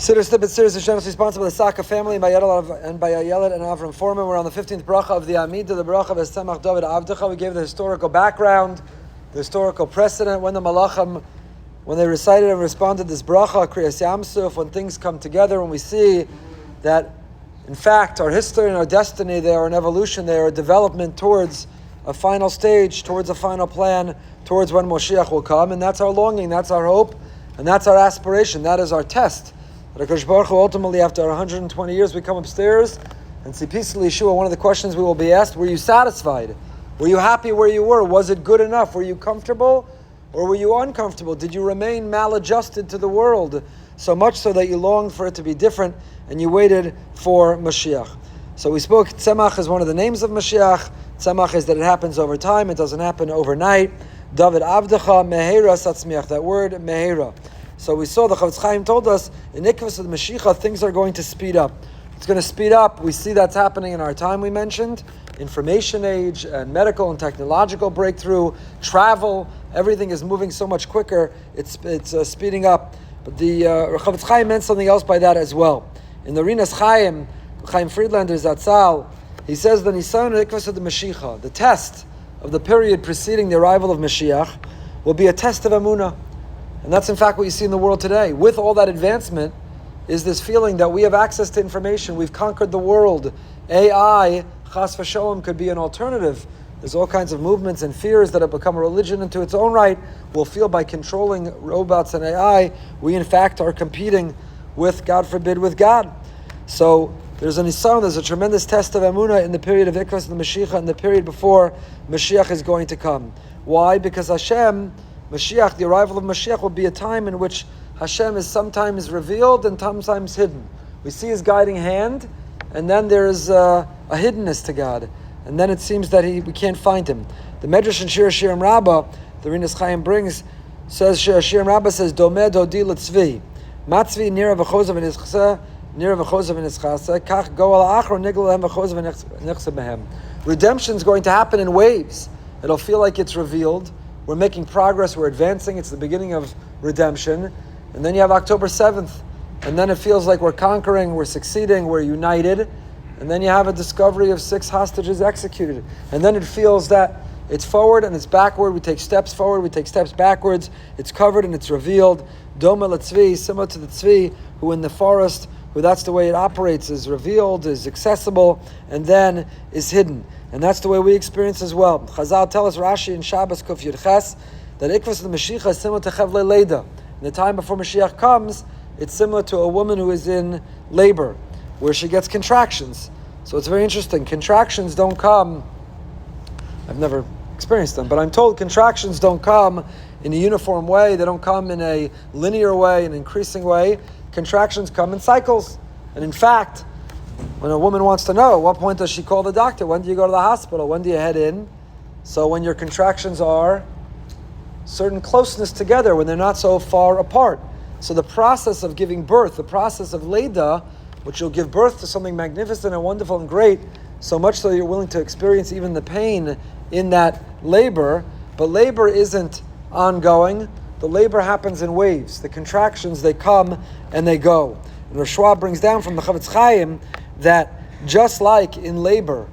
Siddur Snippet series is generously sponsored by the Saka family and by Yelet and Avram Foreman. We're on the 15th bracha of the Amida, the bracha of Tzemach Dovid Avdecha. We gave the historical background, the historical precedent, when the Malachim, when they recited and responded this bracha, Kriyas Yamsuf, when things come together, when we see that, in fact, our history and our destiny, they are an evolution, they are a development towards a final stage, towards a final plan, towards when Moshiach will come, and that's our longing, that's our hope, and that's our aspiration, that is our test. But HaKadosh Baruch Hu, ultimately, after 120 years, we come upstairs and see peacefully Yeshua. One of the questions we will be asked, were you satisfied? Were you happy where you were? Was it good enough? Were you comfortable or were you uncomfortable? Did you remain maladjusted to the world, so much so that you longed for it to be different and you waited for Mashiach? So we spoke, Tzemach is one of the names of Mashiach. Tzemach is that it happens over time, it doesn't happen overnight. Dovid Avdecha, Mehera Satzmiach, that word, Mehera. So we saw the Chofetz Chaim told us, in Ikvus of the Mashiach, things are going to speed up. It's going to speed up. We see that's happening in our time, we mentioned. Information age and medical and technological breakthrough, travel, everything is moving so much quicker. It's speeding up. But the Chofetz Chaim meant something else by that as well. In the Rinas Chaim Friedlander Zatzal, he says the Nisan Ikvus of the Mashiach, the test of the period preceding the arrival of Mashiach, will be a test of Emunah. And that's in fact what you see in the world today. With all that advancement is this feeling that we have access to information. We've conquered the world. AI, chas v'sholem, could be an alternative. There's all kinds of movements and fears that have become a religion into its own right. We'll feel by controlling robots and AI, we in fact are competing with, God forbid, with God. So there's a nisan, there's a tremendous test of Emunah in the period of Ikvus and the Mashiach, and the period before Mashiach is going to come. Why? Because Hashem, Mashiach, the arrival of Mashiach, will be a time in which Hashem is sometimes revealed and sometimes hidden. We see His guiding hand, and then there is a hiddenness to God, and then it seems that we can't find Him. The Medrash in Shir Shirim Rabbah, the Rinas Chaim brings, says Shir Shirim Rabbah says Domed Dodi L'Tzvi Matzvi Nira V'Chozav V'Nischasa Nira V'Chozav V'Nischasa Kach Go Al Achro Nigel Lehem V'Chozav V'Nichsa Behem. Redemption is going to happen in waves. It'll feel like it's revealed. We're making progress, we're advancing, it's the beginning of redemption. And then you have October 7th, and then it feels like we're conquering, we're succeeding, we're united. And then you have a discovery of 6 hostages executed. And then it feels that it's forward and it's backward, we take steps forward, we take steps backwards, it's covered and it's revealed. Doma L'Tzvi, similar to the Tzvi, who in the forest, who that's the way it operates, is revealed, is accessible, and then is hidden. And that's the way we experience as well. Chazal tell us, Rashi in Shabbos Kuf Yud Ches, that Ikvus of the Mashiach is similar to Chevle Leida. In the time before Mashiach comes, it's similar to a woman who is in labor, where she gets contractions. So it's very interesting. Contractions don't come, I've never experienced them, but I'm told contractions don't come in a uniform way, they don't come in a linear way, an increasing way. Contractions come in cycles. And in fact, when a woman wants to know, at what point does she call the doctor? When do you go to the hospital? When do you head in? So when your contractions are certain closeness together, when they're not so far apart. So the process of giving birth, the process of Leida, which will give birth to something magnificent and wonderful and great, so much so you're willing to experience even the pain in that labor. But labor isn't ongoing. The labor happens in waves. The contractions, they come and they go. And Rosh Schwab brings down from the Chofetz Chaim that just like in labor,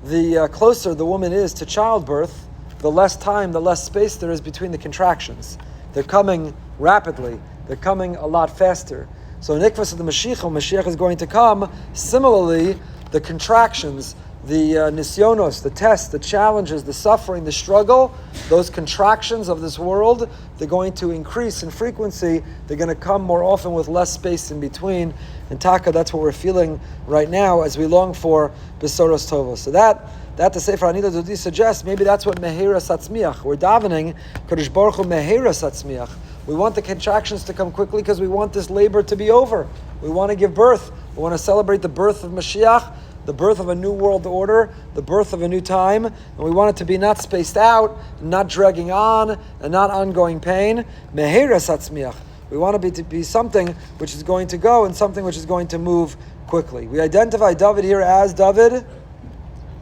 the closer the woman is to childbirth, the less time, the less space there is between the contractions. They're coming rapidly. They're coming a lot faster. So in Ikvus of the Mashiach, when Mashiach is going to come, similarly, the contractions, the nisyonos, the tests, the challenges, the suffering, the struggle, those contractions of this world, they're going to increase in frequency. They're going to come more often with less space in between. And Taka, that's what we're feeling right now as we long for Besoros Tovos. So that the Sefer Anida Dodi suggests, maybe that's what Mehera Satzmiach. We're davening, Kadosh Baruch Hu Mehera Satzmiach. We want the contractions to come quickly because we want this labor to be over. We want to give birth. We want to celebrate the birth of Mashiach, the birth of a new world order, the birth of a new time, and we want it to be not spaced out, not dragging on, and not ongoing pain. Mehera Satzmiach. We want it to be something which is going to go and something which is going to move quickly. We identify Dovid here as Dovid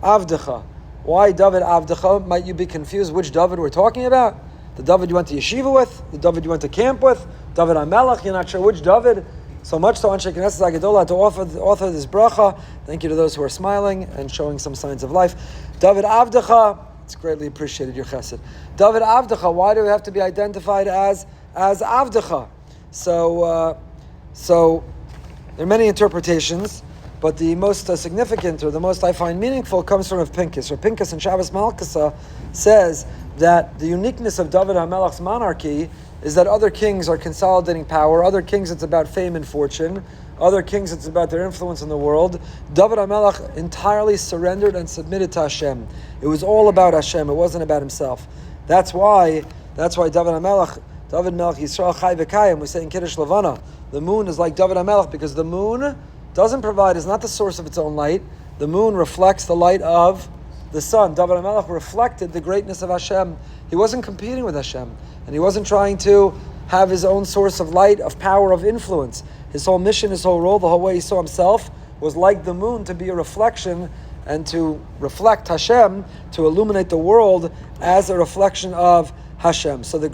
Avdecha. Why Dovid Avdecha? Might you be confused which Dovid we're talking about? The Dovid you went to yeshiva with? The Dovid you went to camp with? Dovid HaMelech? You're not sure which Dovid? So much so, Anshe Knesset Agadola, to author this bracha. Thank you to those who are smiling and showing some signs of life. Dovid Avdecha, it's greatly appreciated, your chesed. Dovid Avdecha, why do we have to be identified as Avdecha? So there are many interpretations, but the most significant, or the most I find meaningful, comes from Rav Pinkus. Rav Pinkus in Shabbos Malkasa says that the uniqueness of David HaMelech's monarchy is that other kings are consolidating power. Other kings, it's about fame and fortune. Other kings, it's about their influence in the world. David HaMelech entirely surrendered and submitted to Hashem. It was all about Hashem. It wasn't about himself. That's why David Melech Yisrael Chai V'Kayim, we say in Kiddush Levana, the moon is like David HaMelech because the moon doesn't provide, is not the source of its own light. The moon reflects the light of the sun. David HaMelech reflected the greatness of Hashem. He wasn't competing with Hashem, and he wasn't trying to have his own source of light, of power, of influence. His whole mission, his whole role, the whole way he saw himself was like the moon, to be a reflection and to reflect Hashem, to illuminate the world as a reflection of Hashem. So the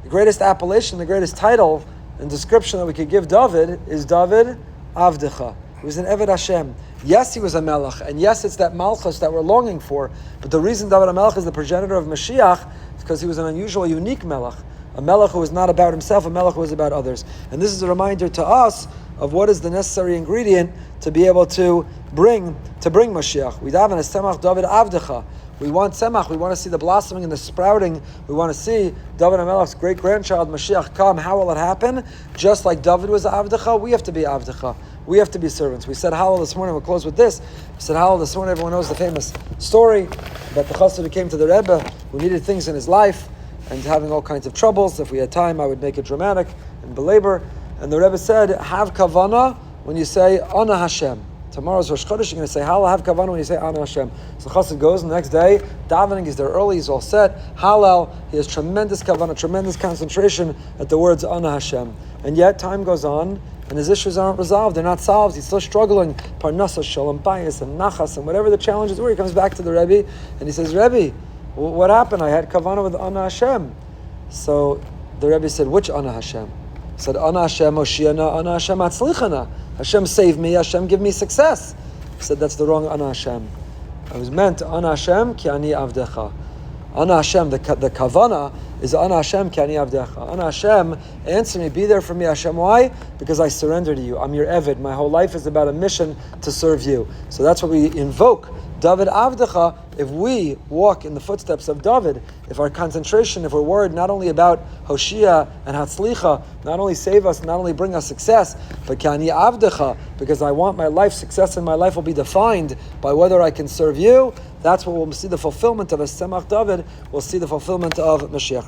greatest appellation, the greatest title and description that we could give David is David Avdecha. He was an Eved Hashem. Yes, he was a Melech, and yes, it's that Malchus that we're longing for, but the reason David HaMelech is the progenitor of Mashiach is because he was an unusual, unique Melech. A Melech who was not about himself, a Melech who was about others. And this is a reminder to us of what is the necessary ingredient to be able to bring Mashiach. We daven as Tzemach David Avdecha. We want Tzemach, we want to see the blossoming and the sprouting. We want to see David HaMelech's great-grandchild Mashiach come. How will it happen? Just like David was Avdecha, we have to be Avdecha. We have to be servants. We said Hallel this morning, we'll close with this. We said Hallel this morning, everyone knows the famous story about the chassid who came to the Rebbe, who needed things in his life, and having all kinds of troubles. If we had time, I would make it dramatic and belabor. And the Rebbe said, have kavana when you say Ana Hashem. Tomorrow's Rosh Chodesh, you're going to say Hallel, have kavana when you say Ana Hashem. So the chassid goes, and the next day, davening is there early, he's all set. Hallel, he has tremendous kavana, tremendous concentration at the words Ana Hashem. And yet, time goes on, and his issues aren't resolved, they're not solved, he's still struggling. Parnasa, Shalom Bayis, and Nachas, and whatever the challenges were, he comes back to the Rebbe, and he says, Rebbe, what happened? I had kavana with Ana Hashem. So the Rebbe said, which Ana Hashem? He said, Ana Hashem Moshiana, Ana Hashem Atzlichana. Hashem save me, Hashem give me success. He said, that's the wrong Ana Hashem. It was meant Ana Hashem ki ani avdecha. Ana Hashem, the kavana is Ana Hashem ki ani avdecha. Ana Hashem, answer me, be there for me, Hashem. Why? Because I surrender to you. I'm your Eved. My whole life is about a mission to serve you. So that's what we invoke. David Avdecha, if we walk in the footsteps of David, if our concentration, if we're worried not only about Hoshea and Hatzlicha, not only save us, not only bring us success, but Kani Avdecha, because I want my life, success in my life will be defined by whether I can serve you, that's what we'll see the fulfillment of a Tzemach David, we'll see the fulfillment of Mashiach.